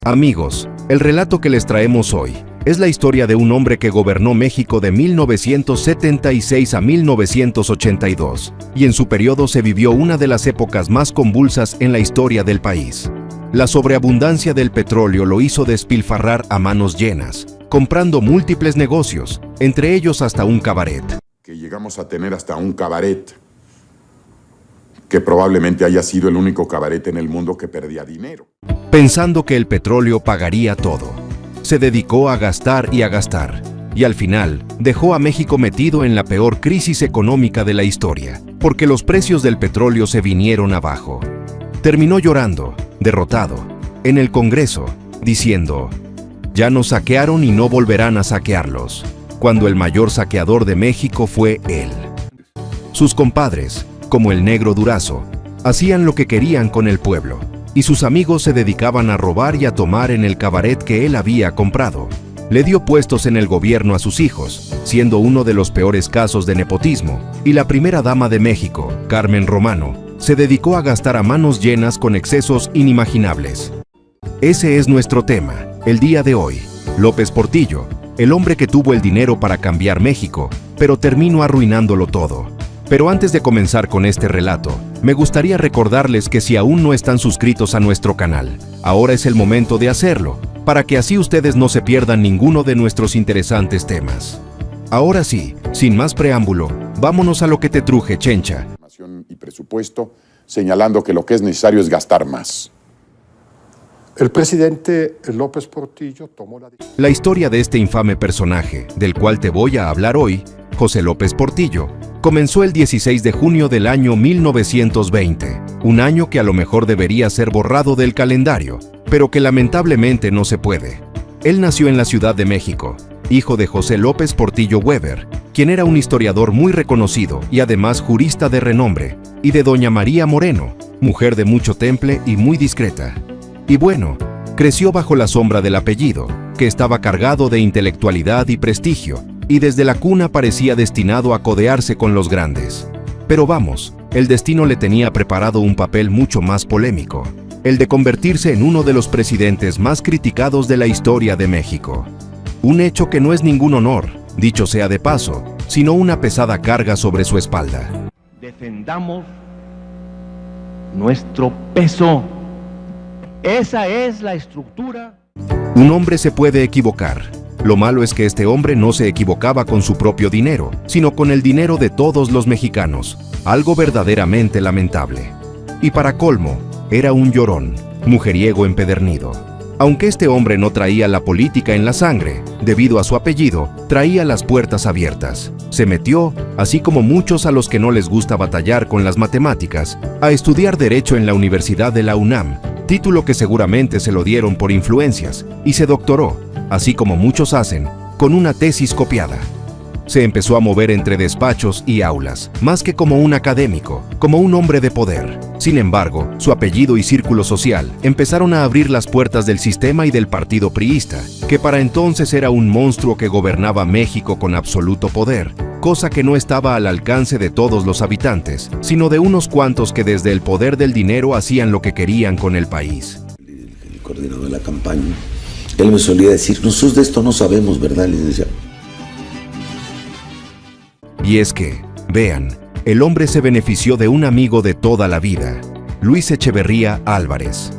Amigos, el relato que les traemos hoy es la historia de un hombre que gobernó México de 1976 a 1982, y en su periodo se vivió una de las épocas más convulsas en la historia del país. La sobreabundancia del petróleo lo hizo despilfarrar a manos llenas, comprando múltiples negocios, entre ellos hasta un cabaret. Que llegamos a tener hasta un cabaret, que probablemente haya sido el único cabaret en el mundo que perdía dinero. Pensando que el petróleo pagaría todo, se dedicó a gastar, y al final dejó a México metido en la peor crisis económica de la historia, porque los precios del petróleo se vinieron abajo. Terminó llorando, derrotado, en el Congreso, diciendo: "Ya nos saquearon y no volverán a saquearlos", cuando el mayor saqueador de México fue él. Sus compadres, como el Negro Durazo, hacían lo que querían con el pueblo, y sus amigos se dedicaban a robar y a tomar en el cabaret que él había comprado. Le dio puestos en el gobierno a sus hijos, siendo uno de los peores casos de nepotismo, y la primera dama de México, Carmen Romano, se dedicó a gastar a manos llenas con excesos inimaginables. Ese es nuestro tema, el día de hoy. López Portillo, el hombre que tuvo el dinero para cambiar México, pero terminó arruinándolo todo. Pero antes de comenzar con este relato, me gustaría recordarles que si aún no están suscritos a nuestro canal, ahora es el momento de hacerlo, para que así ustedes no se pierdan ninguno de nuestros interesantes temas. Ahora sí, sin más preámbulo, vámonos a lo que te truje, Chencha. Y presupuesto, señalando que lo que es necesario es gastar más. El presidente López Portillo tomó La historia de este infame personaje, del cual te voy a hablar hoy, José López Portillo, comenzó el 16 de junio del año 1920, un año que a lo mejor debería ser borrado del calendario, pero que lamentablemente no se puede. Él nació en la Ciudad de México, hijo de José López Portillo Weber, quien era un historiador muy reconocido y además jurista de renombre, y de doña María Moreno, mujer de mucho temple y muy discreta. Y bueno, creció bajo la sombra del apellido, que estaba cargado de intelectualidad y prestigio, y desde la cuna parecía destinado a codearse con los grandes. Pero vamos, el destino le tenía preparado un papel mucho más polémico, el de convertirse en uno de los presidentes más criticados de la historia de México. Un hecho que no es ningún honor, dicho sea de paso, sino una pesada carga sobre su espalda. Defendamos nuestro peso. Esa es la estructura. Un hombre se puede equivocar. Lo malo es que este hombre no se equivocaba con su propio dinero, sino con el dinero de todos los mexicanos, algo verdaderamente lamentable. Y para colmo, era un llorón, mujeriego empedernido. Aunque este hombre no traía la política en la sangre, debido a su apellido, traía las puertas abiertas. Se metió, así como muchos a los que no les gusta batallar con las matemáticas, a estudiar Derecho en la Universidad de la UNAM, título que seguramente se lo dieron por influencias, y se doctoró, así como muchos hacen, con una tesis copiada. Se empezó a mover entre despachos y aulas, más que como un académico, como un hombre de poder. Sin embargo, su apellido y círculo social empezaron a abrir las puertas del sistema y del partido priista, que para entonces era un monstruo que gobernaba México con absoluto poder, cosa que no estaba al alcance de todos los habitantes, sino de unos cuantos que desde el poder del dinero hacían lo que querían con el país. El coordinador de la campaña, él me solía decir: nosotros de esto no sabemos, ¿verdad? Le decía. Y es que, vean, el hombre se benefició de un amigo de toda la vida, Luis Echeverría Álvarez.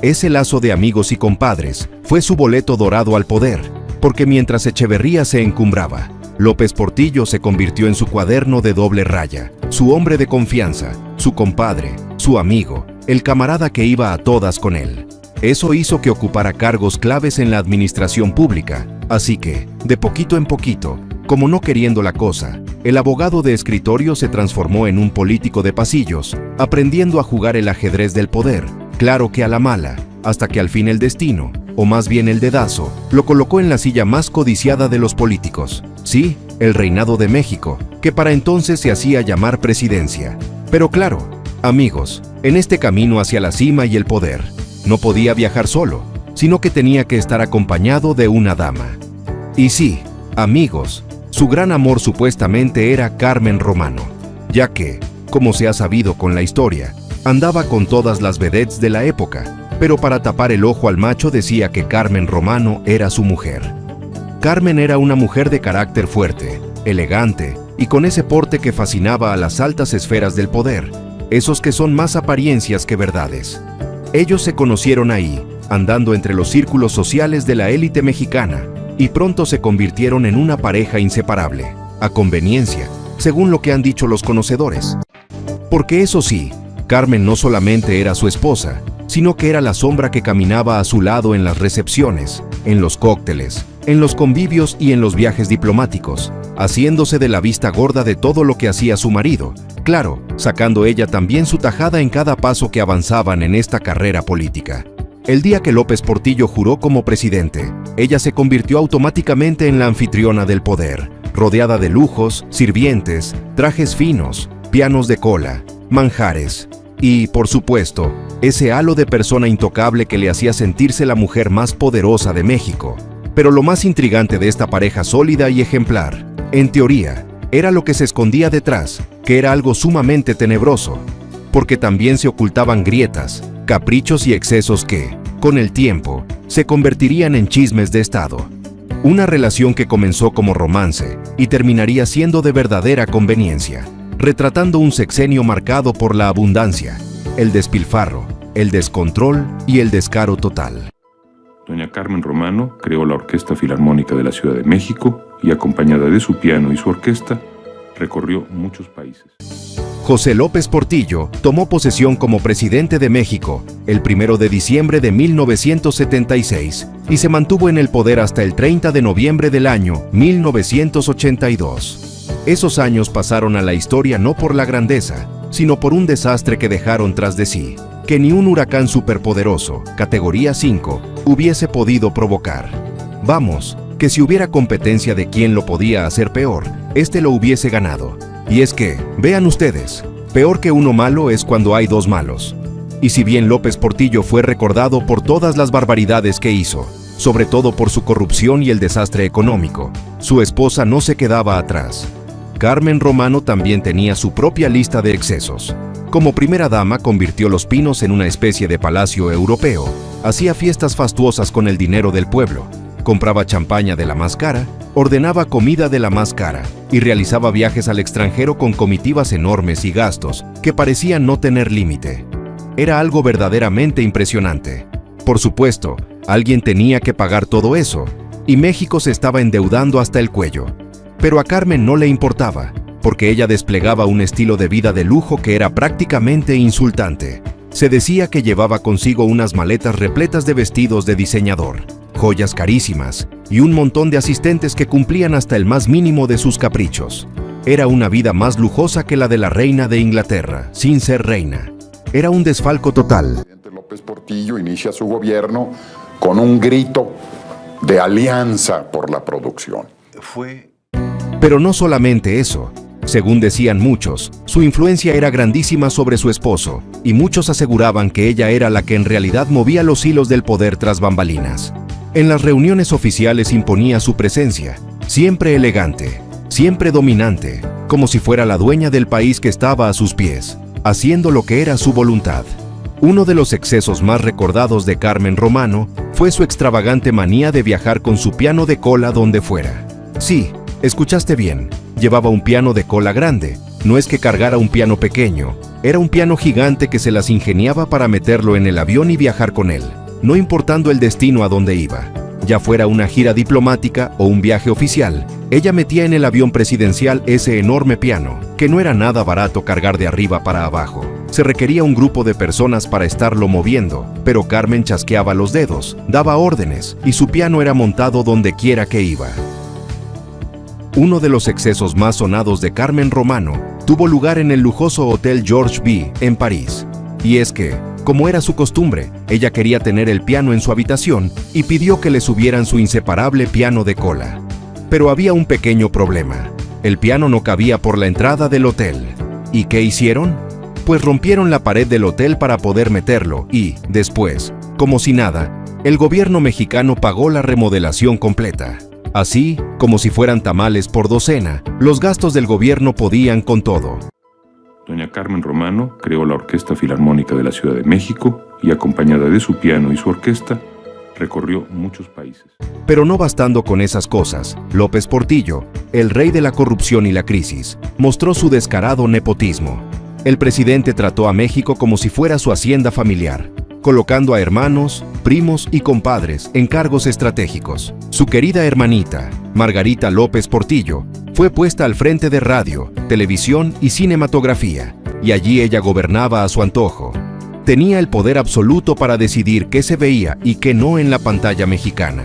Ese lazo de amigos y compadres fue su boleto dorado al poder, porque mientras Echeverría se encumbraba, López Portillo se convirtió en su cuaderno de doble raya, su hombre de confianza, su compadre, su amigo, el camarada que iba a todas con él. Eso hizo que ocupara cargos claves en la administración pública, así que, de poquito en poquito, como no queriendo la cosa, el abogado de escritorio se transformó en un político de pasillos, aprendiendo a jugar el ajedrez del poder, claro que a la mala, hasta que al fin el destino, o más bien el dedazo, lo colocó en la silla más codiciada de los políticos. Sí, el reinado de México, que para entonces se hacía llamar presidencia. Pero claro, amigos, en este camino hacia la cima y el poder, no podía viajar solo, sino que tenía que estar acompañado de una dama. Y sí, amigos, su gran amor supuestamente era Carmen Romano, ya que, como se ha sabido con la historia, andaba con todas las vedettes de la época, pero para tapar el ojo al macho decía que Carmen Romano era su mujer. Carmen era una mujer de carácter fuerte, elegante y con ese porte que fascinaba a las altas esferas del poder, esos que son más apariencias que verdades. Ellos se conocieron ahí, andando entre los círculos sociales de la élite mexicana, y pronto se convirtieron en una pareja inseparable, a conveniencia, según lo que han dicho los conocedores. Porque eso sí, Carmen no solamente era su esposa, sino que era la sombra que caminaba a su lado en las recepciones, en los cócteles, en los convivios y en los viajes diplomáticos, haciéndose de la vista gorda de todo lo que hacía su marido, claro, sacando ella también su tajada en cada paso que avanzaban en esta carrera política. El día que López Portillo juró como presidente, ella se convirtió automáticamente en la anfitriona del poder, rodeada de lujos, sirvientes, trajes finos, pianos de cola, manjares y, por supuesto, ese halo de persona intocable que le hacía sentirse la mujer más poderosa de México. Pero lo más intrigante de esta pareja sólida y ejemplar, en teoría, era lo que se escondía detrás, que era algo sumamente tenebroso, porque también se ocultaban grietas, caprichos y excesos que, con el tiempo, se convertirían en chismes de Estado. Una relación que comenzó como romance y terminaría siendo de verdadera conveniencia, retratando un sexenio marcado por la abundancia, el despilfarro, el descontrol y el descaro total. Doña Carmen Romano creó la Orquesta Filarmónica de la Ciudad de México y, acompañada de su piano y su orquesta, recorrió muchos países. José López Portillo tomó posesión como presidente de México el 1 de diciembre de 1976 y se mantuvo en el poder hasta el 30 de noviembre del año 1982. Esos años pasaron a la historia no por la grandeza, sino por un desastre que dejaron tras de sí, que ni un huracán superpoderoso, categoría 5, hubiese podido provocar. Vamos, que si hubiera competencia de quién lo podía hacer peor, este lo hubiese ganado. Y es que, vean ustedes, peor que uno malo es cuando hay dos malos. Y si bien López Portillo fue recordado por todas las barbaridades que hizo, sobre todo por su corrupción y el desastre económico, su esposa no se quedaba atrás. Carmen Romano también tenía su propia lista de excesos. Como primera dama convirtió Los Pinos en una especie de palacio europeo, hacía fiestas fastuosas con el dinero del pueblo, compraba champaña de la más cara, ordenaba comida de la más cara y realizaba viajes al extranjero con comitivas enormes y gastos que parecían no tener límite. Era algo verdaderamente impresionante. Por supuesto, alguien tenía que pagar todo eso, y México se estaba endeudando hasta el cuello. Pero a Carmen no le importaba, porque ella desplegaba un estilo de vida de lujo que era prácticamente insultante. Se decía que llevaba consigo unas maletas repletas de vestidos de diseñador, joyas carísimas y un montón de asistentes que cumplían hasta el más mínimo de sus caprichos. Era una vida más lujosa que la de la reina de Inglaterra, sin ser reina. Era un desfalco total. El presidente López Portillo inicia su gobierno con un grito de alianza por la producción. Pero no solamente eso. Según decían muchos, su influencia era grandísima sobre su esposo, y muchos aseguraban que ella era la que en realidad movía los hilos del poder tras bambalinas. En las reuniones oficiales imponía su presencia, siempre elegante, siempre dominante, como si fuera la dueña del país que estaba a sus pies, haciendo lo que era su voluntad. Uno de los excesos más recordados de Carmen Romano fue su extravagante manía de viajar con su piano de cola donde fuera. Sí, escuchaste bien, llevaba un piano de cola grande, no es que cargara un piano pequeño, era un piano gigante que se las ingeniaba para meterlo en el avión y viajar con él, no importando el destino a donde iba. Ya fuera una gira diplomática o un viaje oficial, ella metía en el avión presidencial ese enorme piano, que no era nada barato cargar de arriba para abajo. Se requería un grupo de personas para estarlo moviendo, pero Carmen chasqueaba los dedos, daba órdenes, y su piano era montado donde quiera que iba. Uno de los excesos más sonados de Carmen Romano tuvo lugar en el lujoso Hotel George B. en París. Y es que, como era su costumbre, ella quería tener el piano en su habitación y pidió que le subieran su inseparable piano de cola. Pero había un pequeño problema. El piano no cabía por la entrada del hotel. ¿Y qué hicieron? Pues rompieron la pared del hotel para poder meterlo y, después, como si nada, el gobierno mexicano pagó la remodelación completa. Así, como si fueran tamales por docena, los gastos del gobierno podían con todo. Doña Carmen Romano creó la Orquesta Filarmónica de la Ciudad de México y acompañada de su piano y su orquesta, recorrió muchos países. Pero no bastando con esas cosas, López Portillo, el rey de la corrupción y la crisis, mostró su descarado nepotismo. El presidente trató a México como si fuera su hacienda familiar, colocando a hermanos, primos y compadres en cargos estratégicos. Su querida hermanita, Margarita López Portillo, fue puesta al frente de radio, televisión y cinematografía, y allí ella gobernaba a su antojo. Tenía el poder absoluto para decidir qué se veía y qué no en la pantalla mexicana.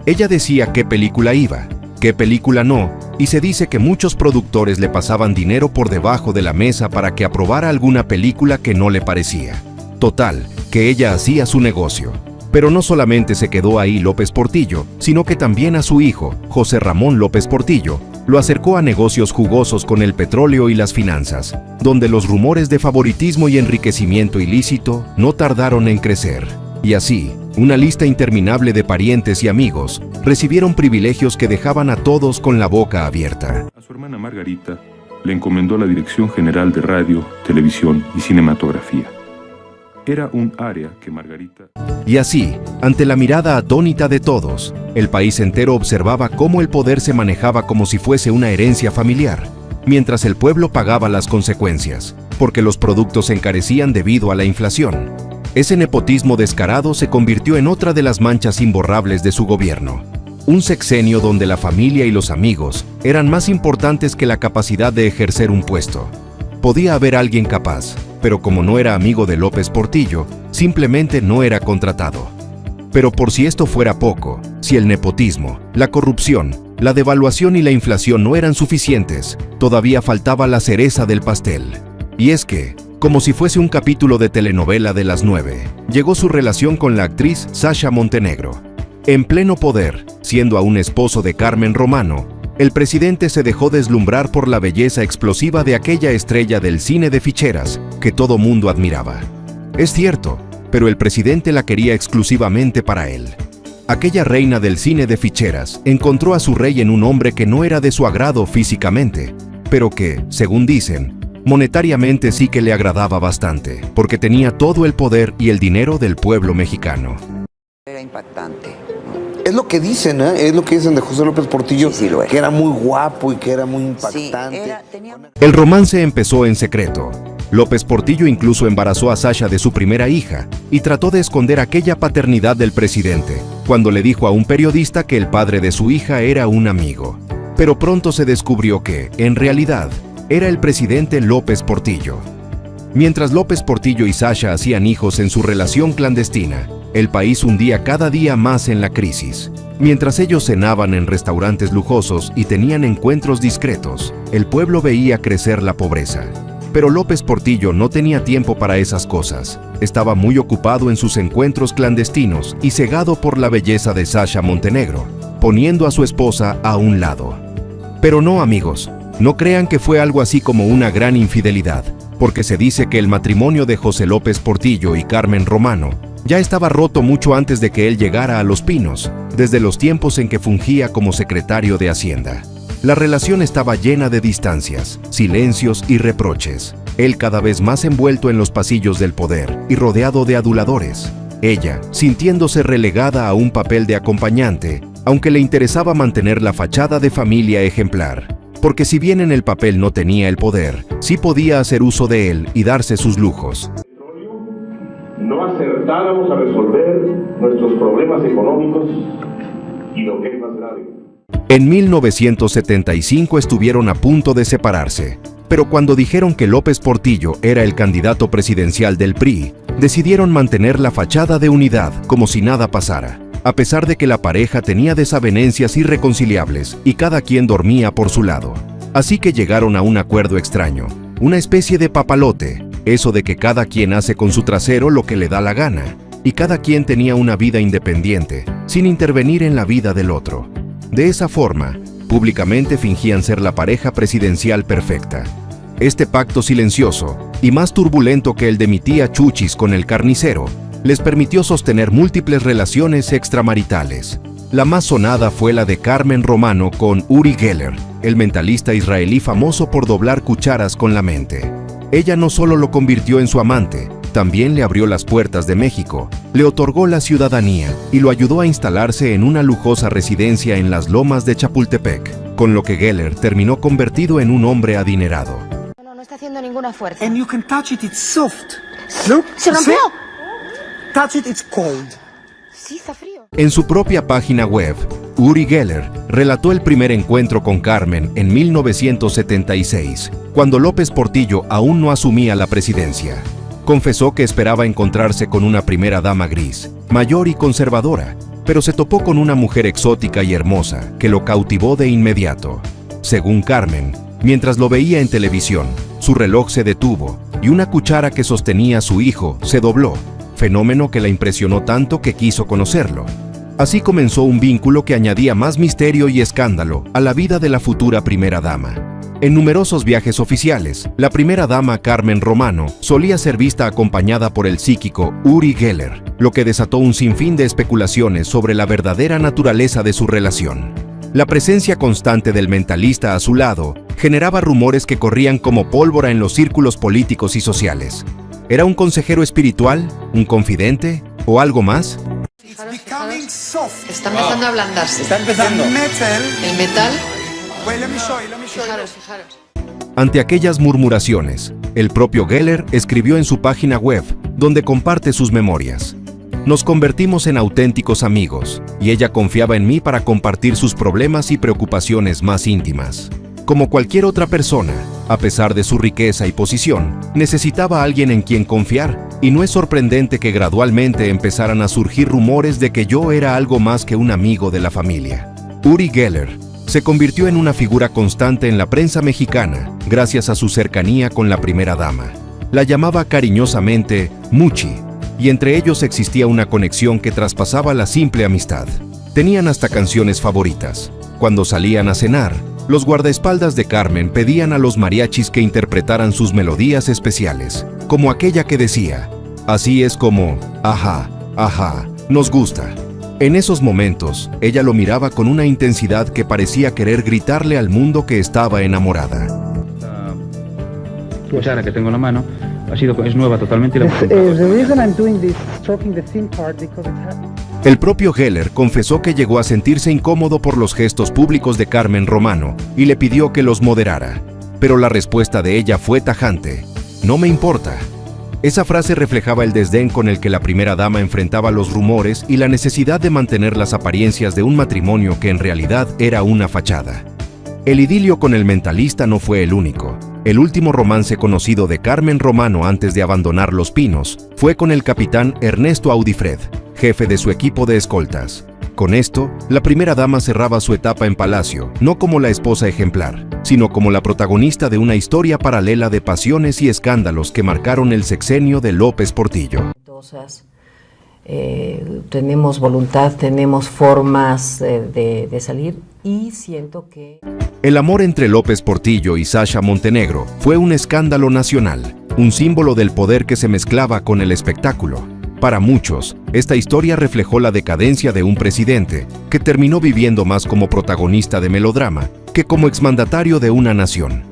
Ella decía qué película iba, qué película no, y se dice que muchos productores le pasaban dinero por debajo de la mesa para que aprobara alguna película que no le parecía. Total, que ella hacía su negocio. Pero no solamente se quedó ahí López Portillo, sino que también a su hijo, José Ramón López Portillo, lo acercó a negocios jugosos con el petróleo y las finanzas, donde los rumores de favoritismo y enriquecimiento ilícito no tardaron en crecer. Y así, una lista interminable de parientes y amigos recibieron privilegios que dejaban a todos con la boca abierta. A su hermana Margarita le encomendó la Dirección General de Radio, Televisión y Cinematografía. Era un área que Margarita... Y así, ante la mirada atónita de todos, el país entero observaba cómo el poder se manejaba como si fuese una herencia familiar, mientras el pueblo pagaba las consecuencias, porque los productos se encarecían debido a la inflación. Ese nepotismo descarado se convirtió en otra de las manchas imborrables de su gobierno. Un sexenio donde la familia y los amigos eran más importantes que la capacidad de ejercer un puesto. Podía haber alguien capaz, pero como no era amigo de López Portillo, simplemente no era contratado. Pero por si esto fuera poco, si el nepotismo, la corrupción, la devaluación y la inflación no eran suficientes, todavía faltaba la cereza del pastel. Y es que, como si fuese un capítulo de telenovela de las 9, llegó su relación con la actriz Sasha Montenegro. En pleno poder, siendo aún esposo de Carmen Romano, el presidente se dejó deslumbrar por la belleza explosiva de aquella estrella del cine de ficheras que todo mundo admiraba. Es cierto, pero el presidente la quería exclusivamente para él. Aquella reina del cine de ficheras encontró a su rey en un hombre que no era de su agrado físicamente, pero que, según dicen, monetariamente sí que le agradaba bastante, porque tenía todo el poder y el dinero del pueblo mexicano. Era impactante. Es lo que dicen, ¿eh? Es lo que dicen de José López Portillo, Sí, lo es. que era muy guapo y que era muy impactante. Sí, El romance empezó en secreto. López Portillo incluso embarazó a Sasha de su primera hija y trató de esconder aquella paternidad del presidente, cuando le dijo a un periodista que el padre de su hija era un amigo. Pero pronto se descubrió que, en realidad, era el presidente López Portillo. Mientras López Portillo y Sasha hacían hijos en su relación clandestina, el país hundía cada día más en la crisis. Mientras ellos cenaban en restaurantes lujosos y tenían encuentros discretos, el pueblo veía crecer la pobreza. Pero López Portillo no tenía tiempo para esas cosas. Estaba muy ocupado en sus encuentros clandestinos y cegado por la belleza de Sasha Montenegro, poniendo a su esposa a un lado. Pero no, amigos, no crean que fue algo así como una gran infidelidad, porque se dice que el matrimonio de José López Portillo y Carmen Romano ya estaba roto mucho antes de que él llegara a Los Pinos, desde los tiempos en que fungía como secretario de Hacienda. La relación estaba llena de distancias, silencios y reproches. Él cada vez más envuelto en los pasillos del poder y rodeado de aduladores. Ella, sintiéndose relegada a un papel de acompañante, aunque le interesaba mantener la fachada de familia ejemplar. Porque si bien en el papel no tenía el poder, sí podía hacer uso de él y darse sus lujos. No acertáramos a resolver nuestros problemas económicos y lo que es más grave. En 1975 estuvieron a punto de separarse, pero cuando dijeron que López Portillo era el candidato presidencial del PRI, decidieron mantener la fachada de unidad como si nada pasara, a pesar de que la pareja tenía desavenencias irreconciliables y cada quien dormía por su lado. Así que llegaron a un acuerdo extraño, una especie de papalote, eso de que cada quien hace con su trasero lo que le da la gana, y cada quien tenía una vida independiente, sin intervenir en la vida del otro. De esa forma, públicamente fingían ser la pareja presidencial perfecta. Este pacto silencioso, y más turbulento que el de mi tía Chuchis con el carnicero, les permitió sostener múltiples relaciones extramaritales. La más sonada fue la de Carmen Romano con Uri Geller, el mentalista israelí famoso por doblar cucharas con la mente. Ella no solo lo convirtió en su amante, también le abrió las puertas de México, le otorgó la ciudadanía y lo ayudó a instalarse en una lujosa residencia en las lomas de Chapultepec, con lo que Geller terminó convertido en un hombre adinerado. No está haciendo ninguna fuerza. And you can touch it, it's soft. Look, ¡Se rompió! Touch it, it's cold. Sí, está frío. En su propia página web, Uri Geller relató el primer encuentro con Carmen en 1976, cuando López Portillo aún no asumía la presidencia. Confesó que esperaba encontrarse con una primera dama gris, mayor y conservadora, pero se topó con una mujer exótica y hermosa que lo cautivó de inmediato. Según Carmen, mientras lo veía en televisión, su reloj se detuvo y una cuchara que sostenía a su hijo se dobló, fenómeno que la impresionó tanto que quiso conocerlo. Así comenzó un vínculo que añadía más misterio y escándalo a la vida de la futura primera dama. En numerosos viajes oficiales, la primera dama Carmen Romano solía ser vista acompañada por el psíquico Uri Geller, lo que desató un sinfín de especulaciones sobre la verdadera naturaleza de su relación. La presencia constante del mentalista a su lado generaba rumores que corrían como pólvora en los círculos políticos y sociales. ¿Era un consejero espiritual, un confidente o algo más? Está empezando a ablandarse. Está empezando. El metal. Fijaros. Ante aquellas murmuraciones, el propio Geller escribió en su página web, donde comparte sus memorias. Nos convertimos en auténticos amigos, y ella confiaba en mí para compartir sus problemas y preocupaciones más íntimas. Como cualquier otra persona, a pesar de su riqueza y posición, necesitaba a alguien en quien confiar, y no es sorprendente que gradualmente empezaran a surgir rumores de que yo era algo más que un amigo de la familia. Uri Geller se convirtió en una figura constante en la prensa mexicana gracias a su cercanía con la primera dama. La llamaba cariñosamente Muchi, y entre ellos existía una conexión que traspasaba la simple amistad. Tenían hasta canciones favoritas. Cuando salían a cenar, los guardaespaldas de Carmen pedían a los mariachis que interpretaran sus melodías especiales, como aquella que decía, así es como, ajá, ajá, nos gusta. En esos momentos, ella lo miraba con una intensidad que parecía querer gritarle al mundo que estaba enamorada. La cuchara que tengo en la mano es nueva totalmente. El propio Geller confesó que llegó a sentirse incómodo por los gestos públicos de Carmen Romano y le pidió que los moderara. Pero la respuesta de ella fue tajante: no me importa. Esa frase reflejaba el desdén con el que la primera dama enfrentaba los rumores y la necesidad de mantener las apariencias de un matrimonio que en realidad era una fachada. El idilio con el mentalista no fue el único. El último romance conocido de Carmen Romano antes de abandonar Los Pinos fue con el capitán Ernesto Audifred, jefe de su equipo de escoltas. Con esto, la primera dama cerraba su etapa en Palacio, no como la esposa ejemplar, sino como la protagonista de una historia paralela de pasiones y escándalos que marcaron el sexenio de López Portillo. Tenemos voluntad, tenemos formas de salir y siento que... El amor entre López Portillo y Sasha Montenegro fue un escándalo nacional, un símbolo del poder que se mezclaba con el espectáculo. Para muchos, esta historia reflejó la decadencia de un presidente que terminó viviendo más como protagonista de melodrama que como exmandatario de una nación.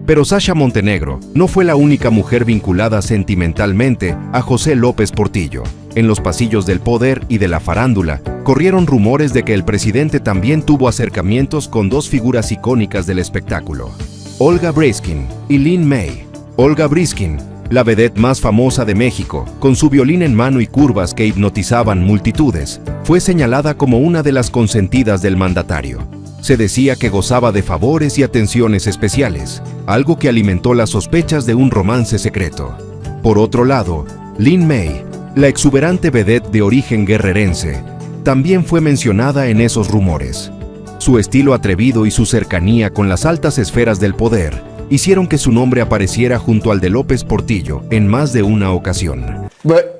Pero Sasha Montenegro no fue la única mujer vinculada sentimentalmente a José López Portillo. En los pasillos del poder y de la farándula, corrieron rumores de que el presidente también tuvo acercamientos con dos figuras icónicas del espectáculo, Olga Briskin y Lin May. Olga Briskin, la vedette más famosa de México, con su violín en mano y curvas que hipnotizaban multitudes, fue señalada como una de las consentidas del mandatario. Se decía que gozaba de favores y atenciones especiales, algo que alimentó las sospechas de un romance secreto. Por otro lado, Lin May, la exuberante vedette de origen guerrerense, también fue mencionada en esos rumores. Su estilo atrevido y su cercanía con las altas esferas del poder hicieron que su nombre apareciera junto al de López Portillo en más de una ocasión.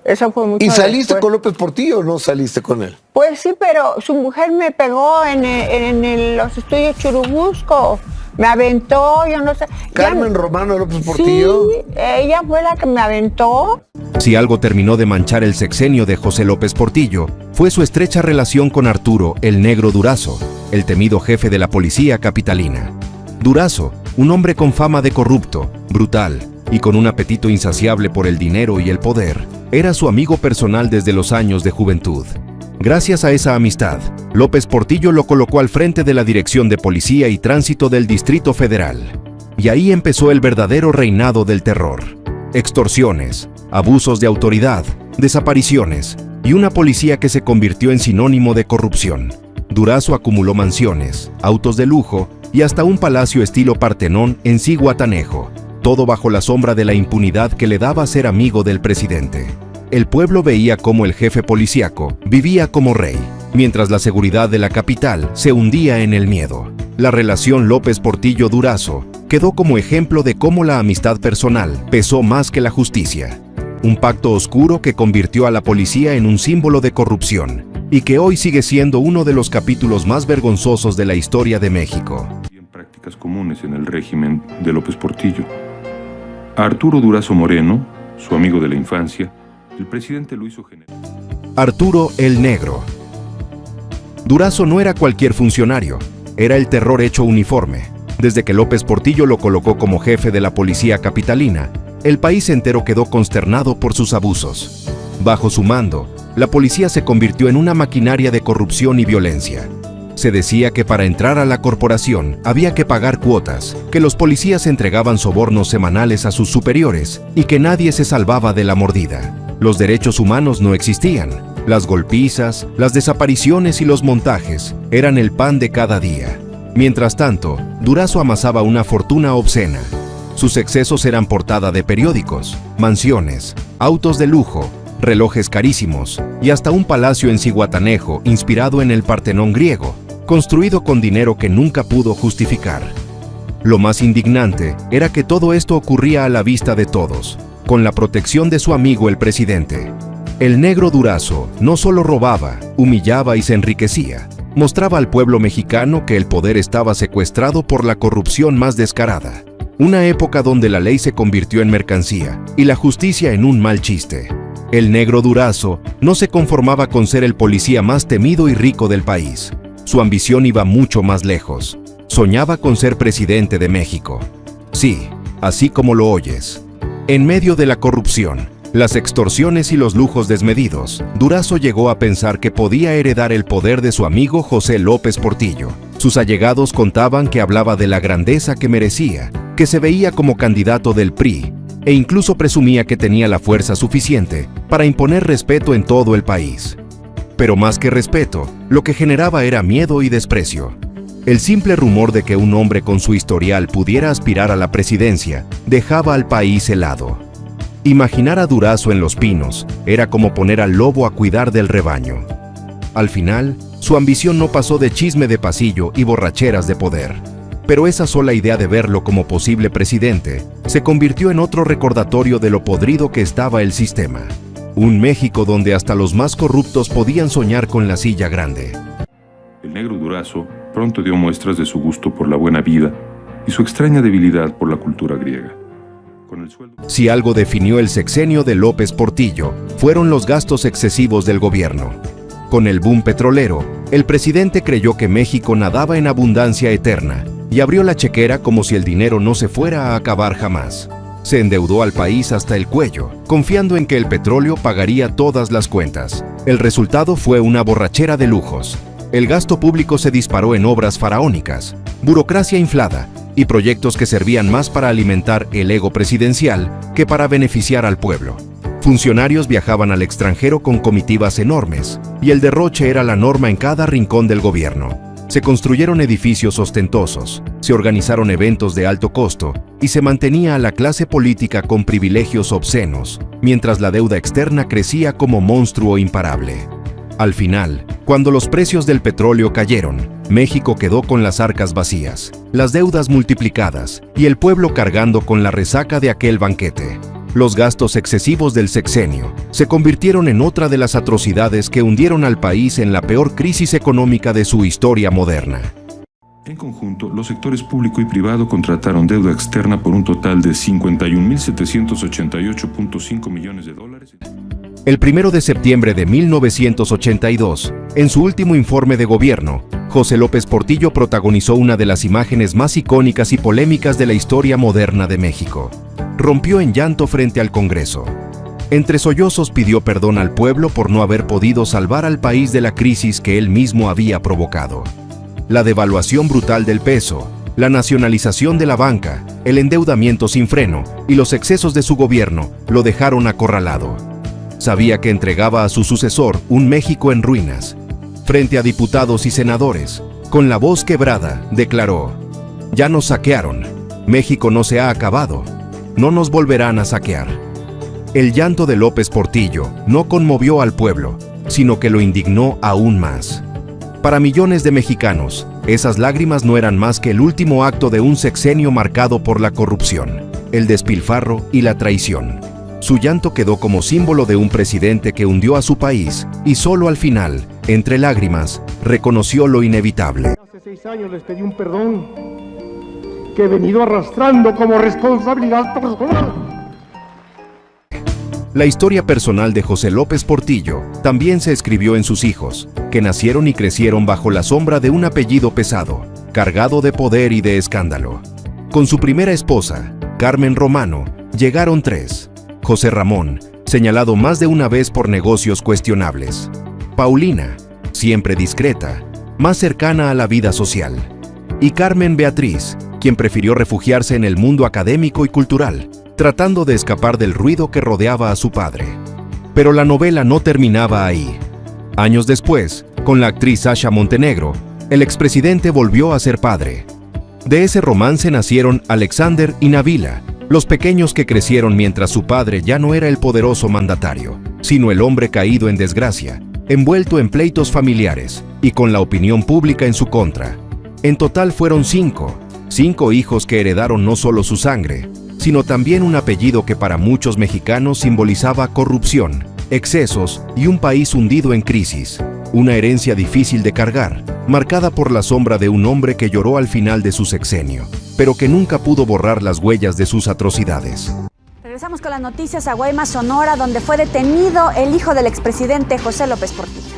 Eso fue mucho. ¿Y saliste después. con López Portillo o no saliste con él? Pues sí, pero su mujer me pegó en los estudios Churubusco. Me aventó, yo no sé. ¿Carmen Romano López Portillo? Sí, ella fue la que me aventó. Si algo terminó de manchar el sexenio de José López Portillo, fue su estrecha relación con Arturo "el Negro" Durazo, el temido jefe de la policía capitalina. Durazo, un hombre con fama de corrupto, brutal, y con un apetito insaciable por el dinero y el poder, era su amigo personal desde los años de juventud. Gracias a esa amistad, López Portillo lo colocó al frente de la Dirección de Policía y Tránsito del Distrito Federal. Y ahí empezó el verdadero reinado del terror. Extorsiones, abusos de autoridad, desapariciones y una policía que se convirtió en sinónimo de corrupción. Durazo acumuló mansiones, autos de lujo y hasta un palacio estilo Partenón en Zihuatanejo, todo bajo la sombra de la impunidad que le daba ser amigo del presidente. El pueblo veía cómo el jefe policíaco vivía como rey, mientras la seguridad de la capital se hundía en el miedo. La relación López Portillo-Durazo quedó como ejemplo de cómo la amistad personal pesó más que la justicia. Un pacto oscuro que convirtió a la policía en un símbolo de corrupción y que hoy sigue siendo uno de los capítulos más vergonzosos de la historia de México. Prácticas comunes en el régimen de López Portillo. A Arturo Durazo Moreno, su amigo de la infancia, el presidente lo hizo general. Arturo el Negro. Durazo no era cualquier funcionario, era el terror hecho uniforme. Desde que López Portillo lo colocó como jefe de la policía capitalina, el país entero quedó consternado por sus abusos. Bajo su mando, la policía se convirtió en una maquinaria de corrupción y violencia. Se decía que para entrar a la corporación había que pagar cuotas, que los policías entregaban sobornos semanales a sus superiores y que nadie se salvaba de la mordida. Los derechos humanos no existían. Las golpizas, las desapariciones y los montajes eran el pan de cada día. Mientras tanto, Durazo amasaba una fortuna obscena. Sus excesos eran portada de periódicos, mansiones, autos de lujo, relojes carísimos y hasta un palacio en Zihuatanejo inspirado en el Partenón griego, construido con dinero que nunca pudo justificar. Lo más indignante era que todo esto ocurría a la vista de todos, con la protección de su amigo el presidente. El negro Durazo no solo robaba, humillaba y se enriquecía, mostraba al pueblo mexicano que el poder estaba secuestrado por la corrupción más descarada. Una época donde la ley se convirtió en mercancía y la justicia en un mal chiste. El negro Durazo no se conformaba con ser el policía más temido y rico del país. Su ambición iba mucho más lejos. Soñaba con ser presidente de México. Sí, así como lo oyes. En medio de la corrupción, las extorsiones y los lujos desmedidos, Durazo llegó a pensar que podía heredar el poder de su amigo José López Portillo. Sus allegados contaban que hablaba de la grandeza que merecía, que se veía como candidato del PRI, e incluso presumía que tenía la fuerza suficiente para imponer respeto en todo el país. Pero más que respeto, lo que generaba era miedo y desprecio. El simple rumor de que un hombre con su historial pudiera aspirar a la presidencia dejaba al país helado. Imaginar a Durazo en Los Pinos era como poner al lobo a cuidar del rebaño. Al final, su ambición no pasó de chisme de pasillo y borracheras de poder. Pero esa sola idea de verlo como posible presidente se convirtió en otro recordatorio de lo podrido que estaba el sistema. Un México donde hasta los más corruptos podían soñar con la silla grande. El negro Durazo pronto dio muestras de su gusto por la buena vida y su extraña debilidad por la cultura griega. Si algo definió el sexenio de López Portillo, fueron los gastos excesivos del gobierno. Con el boom petrolero, el presidente creyó que México nadaba en abundancia eterna y abrió la chequera como si el dinero no se fuera a acabar jamás. Se endeudó al país hasta el cuello, confiando en que el petróleo pagaría todas las cuentas. El resultado fue una borrachera de lujos. El gasto público se disparó en obras faraónicas, burocracia inflada y proyectos que servían más para alimentar el ego presidencial que para beneficiar al pueblo. Funcionarios viajaban al extranjero con comitivas enormes, y el derroche era la norma en cada rincón del gobierno. Se construyeron edificios ostentosos, se organizaron eventos de alto costo y se mantenía a la clase política con privilegios obscenos, mientras la deuda externa crecía como monstruo imparable. Al final, cuando los precios del petróleo cayeron, México quedó con las arcas vacías, las deudas multiplicadas y el pueblo cargando con la resaca de aquel banquete. Los gastos excesivos del sexenio se convirtieron en otra de las atrocidades que hundieron al país en la peor crisis económica de su historia moderna. En conjunto, los sectores público y privado contrataron deuda externa por un total de $51,788.5 millones. El 1 de septiembre de 1982, en su último informe de gobierno, José López Portillo protagonizó una de las imágenes más icónicas y polémicas de la historia moderna de México. Rompió en llanto frente al Congreso. Entre sollozos pidió perdón al pueblo por no haber podido salvar al país de la crisis que él mismo había provocado. La devaluación brutal del peso, la nacionalización de la banca, el endeudamiento sin freno y los excesos de su gobierno lo dejaron acorralado. Sabía que entregaba a su sucesor un México en ruinas. Frente a diputados y senadores, con la voz quebrada, declaró: "Ya nos saquearon. México no se ha acabado. No nos volverán a saquear". El llanto de López Portillo no conmovió al pueblo, sino que lo indignó aún más. Para millones de mexicanos, esas lágrimas no eran más que el último acto de un sexenio marcado por la corrupción, el despilfarro y la traición. Su llanto quedó como símbolo de un presidente que hundió a su país y solo al final, entre lágrimas, reconoció lo inevitable. Hace 6 años les pedí un perdón que he venido arrastrando como responsabilidad personal. La historia personal de José López Portillo también se escribió en sus hijos, que nacieron y crecieron bajo la sombra de un apellido pesado, cargado de poder y de escándalo. Con su primera esposa, Carmen Romano, llegaron 3. José Ramón, señalado más de una vez por negocios cuestionables. Paulina, siempre discreta, más cercana a la vida social. Y Carmen Beatriz, quien prefirió refugiarse en el mundo académico y cultural, tratando de escapar del ruido que rodeaba a su padre. Pero la novela no terminaba ahí. Años después, con la actriz Sasha Montenegro, el expresidente volvió a ser padre. De ese romance nacieron Alexander y Navila, los pequeños que crecieron mientras su padre ya no era el poderoso mandatario, sino el hombre caído en desgracia, envuelto en pleitos familiares y con la opinión pública en su contra. En total fueron 5 hijos que heredaron no solo su sangre, sino también un apellido que para muchos mexicanos simbolizaba corrupción, excesos y un país hundido en crisis. Una herencia difícil de cargar, marcada por la sombra de un hombre que lloró al final de su sexenio, pero que nunca pudo borrar las huellas de sus atrocidades. Regresamos con las noticias a Guaymas, Sonora, donde fue detenido el hijo del expresidente José López Portillo.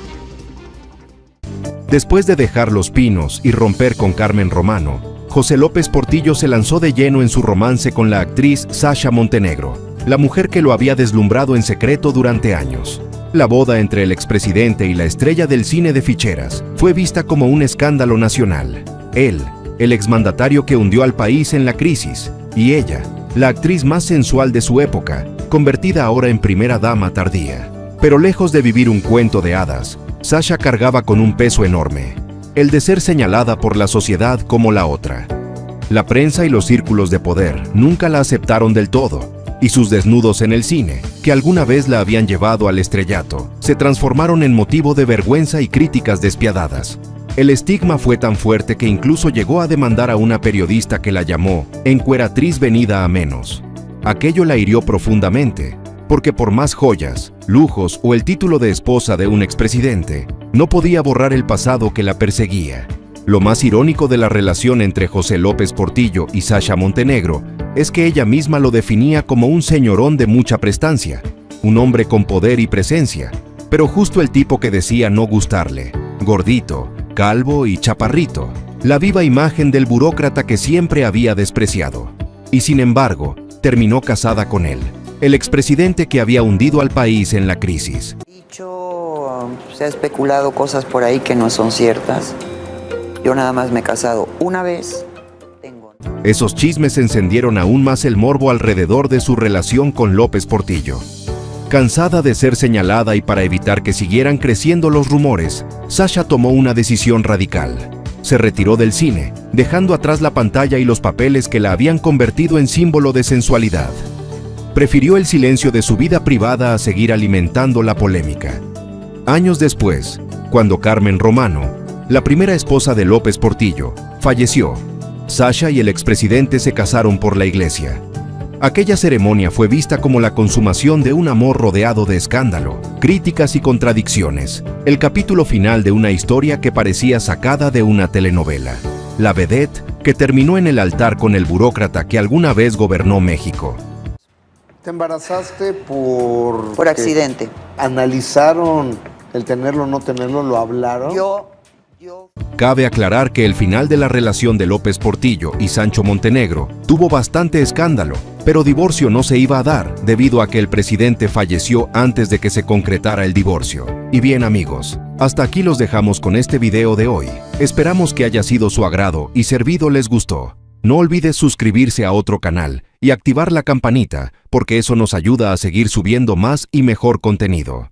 Después de dejar Los Pinos y romper con Carmen Romano, José López Portillo se lanzó de lleno en su romance con la actriz Sasha Montenegro, la mujer que lo había deslumbrado en secreto durante años. La boda entre el expresidente y la estrella del cine de ficheras fue vista como un escándalo nacional. Él, el exmandatario que hundió al país en la crisis, y ella, la actriz más sensual de su época, convertida ahora en primera dama tardía. Pero lejos de vivir un cuento de hadas, Sasha cargaba con un peso enorme, el de ser señalada por la sociedad como la otra. La prensa y los círculos de poder nunca la aceptaron del todo, y sus desnudos en el cine, que alguna vez la habían llevado al estrellato, se transformaron en motivo de vergüenza y críticas despiadadas. El estigma fue tan fuerte que incluso llegó a demandar a una periodista que la llamó encueratriz venida a menos. Aquello la hirió profundamente, porque por más joyas, lujos o el título de esposa de un expresidente, no podía borrar el pasado que la perseguía. Lo más irónico de la relación entre José López Portillo y Sasha Montenegro es que ella misma lo definía como un señorón de mucha prestancia, un hombre con poder y presencia, pero justo el tipo que decía no gustarle, gordito, calvo y chaparrito, la viva imagen del burócrata que siempre había despreciado. Y sin embargo, terminó casada con él, el expresidente que había hundido al país en la crisis. Se ha especulado cosas por ahí que no son ciertas. Yo nada más me he casado una vez. Esos chismes encendieron aún más el morbo alrededor de su relación con López Portillo. Cansada de ser señalada y para evitar que siguieran creciendo los rumores, Sasha tomó una decisión radical. Se retiró del cine, dejando atrás la pantalla y los papeles que la habían convertido en símbolo de sensualidad. Prefirió el silencio de su vida privada a seguir alimentando la polémica. Años después, cuando Carmen Romano, la primera esposa de López Portillo, falleció, Sasha y el expresidente se casaron por la iglesia. Aquella ceremonia fue vista como la consumación de un amor rodeado de escándalo, críticas y contradicciones, el capítulo final de una historia que parecía sacada de una telenovela. La vedette que terminó en el altar con el burócrata que alguna vez gobernó México. ¿Te embarazaste por accidente? ¿Analizaron el tenerlo o no tenerlo? ¿Lo hablaron? Yo Cabe aclarar que el final de la relación de López Portillo y Sancho Montenegro tuvo bastante escándalo, pero divorcio no se iba a dar debido a que el presidente falleció antes de que se concretara el divorcio. Y bien amigos, hasta aquí los dejamos con este video de hoy. Esperamos que haya sido su agrado y servido les gustó. No olvides suscribirse a otro canal y activar la campanita porque eso nos ayuda a seguir subiendo más y mejor contenido.